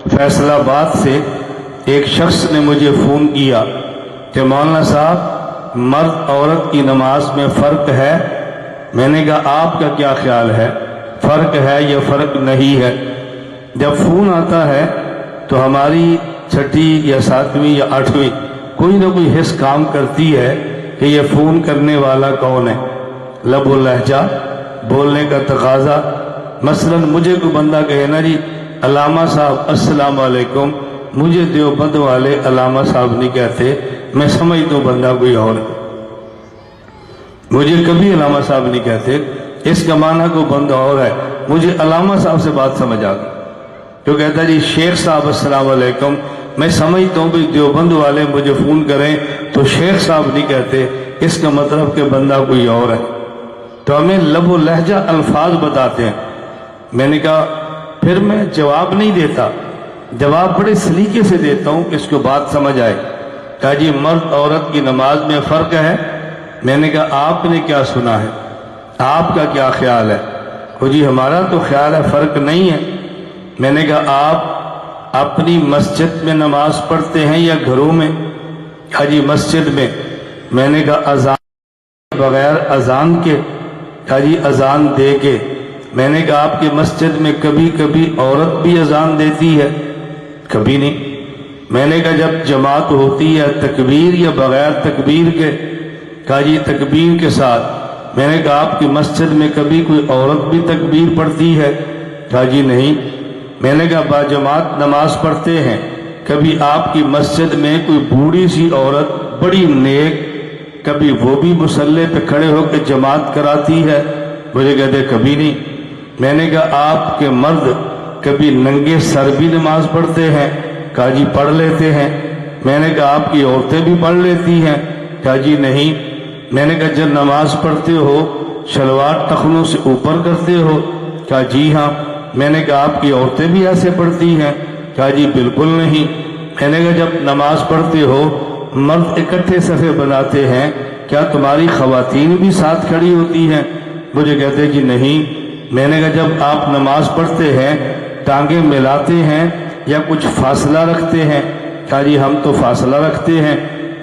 فیصل آباد سے ایک شخص نے مجھے فون کیا کہ مولانا صاحب مرد عورت کی نماز میں فرق ہے؟ میں نے کہا آپ کا کیا خیال ہے، فرق ہے یا فرق نہیں ہے؟ جب فون آتا ہے تو ہماری چھٹی یا ساتویں یا آٹھویں کوئی نہ کوئی حص کام کرتی ہے کہ یہ فون کرنے والا کون ہے، لب و لہجہ، بولنے کا تقاضا۔ مثلا مجھے کوئی بندہ کہے نا جی علامہ صاحب السلام علیکم، مجھے دیوبند والے علامہ صاحب نہیں کہتے، میں سمجھتا ہوں بندہ کوئی اور ہے، مجھے کبھی علامہ صاحب نہیں کہتے، اس کا معنی کوئی بندہ اور ہے۔ مجھے علامہ صاحب سے بات سمجھ آ گئی، جو کہتا ہے جی شیخ صاحب السلام علیکم، میں سمجھتا ہوں کہ دیوبند والے مجھے فون کریں تو شیخ صاحب نہیں کہتے، اس کا مطلب کہ بندہ کوئی اور ہے۔ تو ہمیں لب و لہجہ الفاظ بتاتے ہیں۔ میں نے کہا پھر میں جواب نہیں دیتا، جواب بڑے سلیقے سے دیتا ہوں کہ اس کو بات سمجھ آئے۔ کہا جی مرد عورت کی نماز میں فرق ہے؟ میں نے کہا آپ نے کیا سنا ہے، آپ کا کیا خیال ہے؟ وہ جی ہمارا تو خیال ہے فرق نہیں ہے۔ میں نے کہا آپ اپنی مسجد میں نماز پڑھتے ہیں یا گھروں میں؟ کہا جی مسجد میں۔ میں نے کہا اذان بغیر اذان کے؟ کہا جی اذان دے کے۔ میں نے کہا آپ کی مسجد میں کبھی کبھی عورت بھی اذان دیتی ہے؟ کبھی نہیں۔ میں نے کہا جب جماعت ہوتی ہے تکبیر یا بغیر تکبیر کے؟ کہا جی تکبیر کے ساتھ۔ میں نے کہا آپ کی مسجد میں کبھی کوئی عورت بھی تکبیر پڑھتی ہے؟ کہا جی نہیں۔ میں نے کہا باجماعت نماز پڑھتے ہیں، کبھی آپ کی مسجد میں کوئی بوڑھی سی عورت بڑی نیک کبھی وہ بھی مصلی پہ کھڑے ہو کے جماعت کراتی ہے؟ مجھے کہتے کبھی نہیں۔ میں نے کہا آپ کے مرد کبھی ننگے سر بھی نماز پڑھتے ہیں؟ کہا جی پڑھ لیتے ہیں۔ میں نے کہا آپ کی عورتیں بھی پڑھ لیتی ہیں؟ کہا جی نہیں۔ میں نے کہا جب نماز پڑھتے ہو شلوار ٹخنوں سے اوپر کرتے ہو؟ کہا جی ہاں۔ میں نے کہا آپ کی عورتیں بھی ایسے پڑھتی ہیں؟ کہا جی بالکل نہیں۔ میں نے کہا جب نماز پڑھتے ہو مرد اکٹھے صفے بناتے ہیں، کیا تمہاری خواتین بھی ساتھ کھڑی ہوتی ہیں؟ مجھے کہتے جی نہیں۔ میں نے کہا جب آپ نماز پڑھتے ہیں ٹانگیں ملاتے ہیں یا کچھ فاصلہ رکھتے ہیں؟ کہا جی ہم تو فاصلہ رکھتے ہیں۔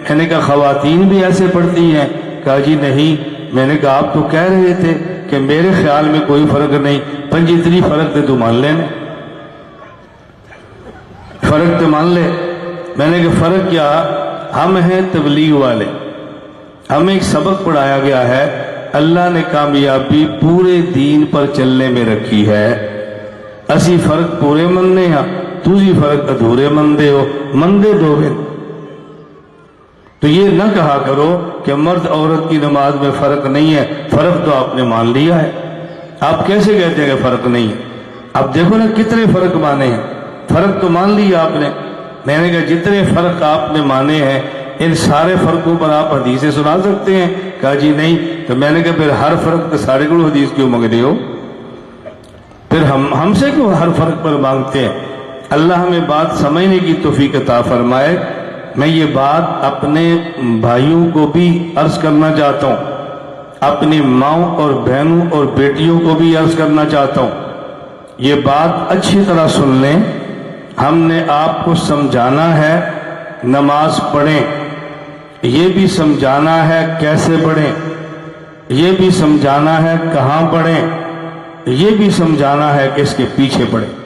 میں نے کہا خواتین بھی ایسے پڑھتی ہیں؟ کہا جی نہیں۔ میں نے کہا آپ تو کہہ رہے تھے کہ میرے خیال میں کوئی فرق نہیں، پر جتنی فرق تھے تو مان لینا، فرق تو مان لے۔ میں نے کہا فرق کیا؟ ہم ہیں تبلیغ والے، ہمیں ایک سبق پڑھایا گیا ہے، اللہ نے کامیابی پورے دین پر چلنے میں رکھی ہے، اسی فرق پورے مننے ہاں، تُسی فرق ادھورے مندے ہو، مندے دو بن۔ تو یہ نہ کہا کرو کہ مرد عورت کی نماز میں فرق نہیں ہے، فرق تو آپ نے مان لیا ہے۔ آپ کیسے کہتے ہیں کہ فرق نہیں ہے؟ اب دیکھو نا کتنے فرق مانے ہیں، فرق تو مان لیا آپ نے۔ میں نے کہا جتنے فرق آپ نے مانے ہیں ان سارے فرقوں پر آپ حدیثیں سنا سکتے ہیں؟ کہا جی نہیں۔ تو میں نے کہا پھر ہر فرق کے سارے کو حدیث کیوں مانگ رہے ہو؟ پھر ہم سے کیوں ہر فرق پر مانگتے ہیں؟ اللہ ہمیں بات سمجھنے کی توفیق عطا فرمائے۔ میں یہ بات اپنے بھائیوں کو بھی عرض کرنا چاہتا ہوں، اپنی ماؤں اور بہنوں اور بیٹیوں کو بھی عرض کرنا چاہتا ہوں، یہ بات اچھی طرح سن لیں۔ ہم نے آپ کو سمجھانا ہے نماز پڑھیں، یہ بھی سمجھانا ہے کیسے پڑھیں، یہ بھی سمجھانا ہے کہاں پڑھیں، یہ بھی سمجھانا ہے کہ اس کے پیچھے پڑھیں۔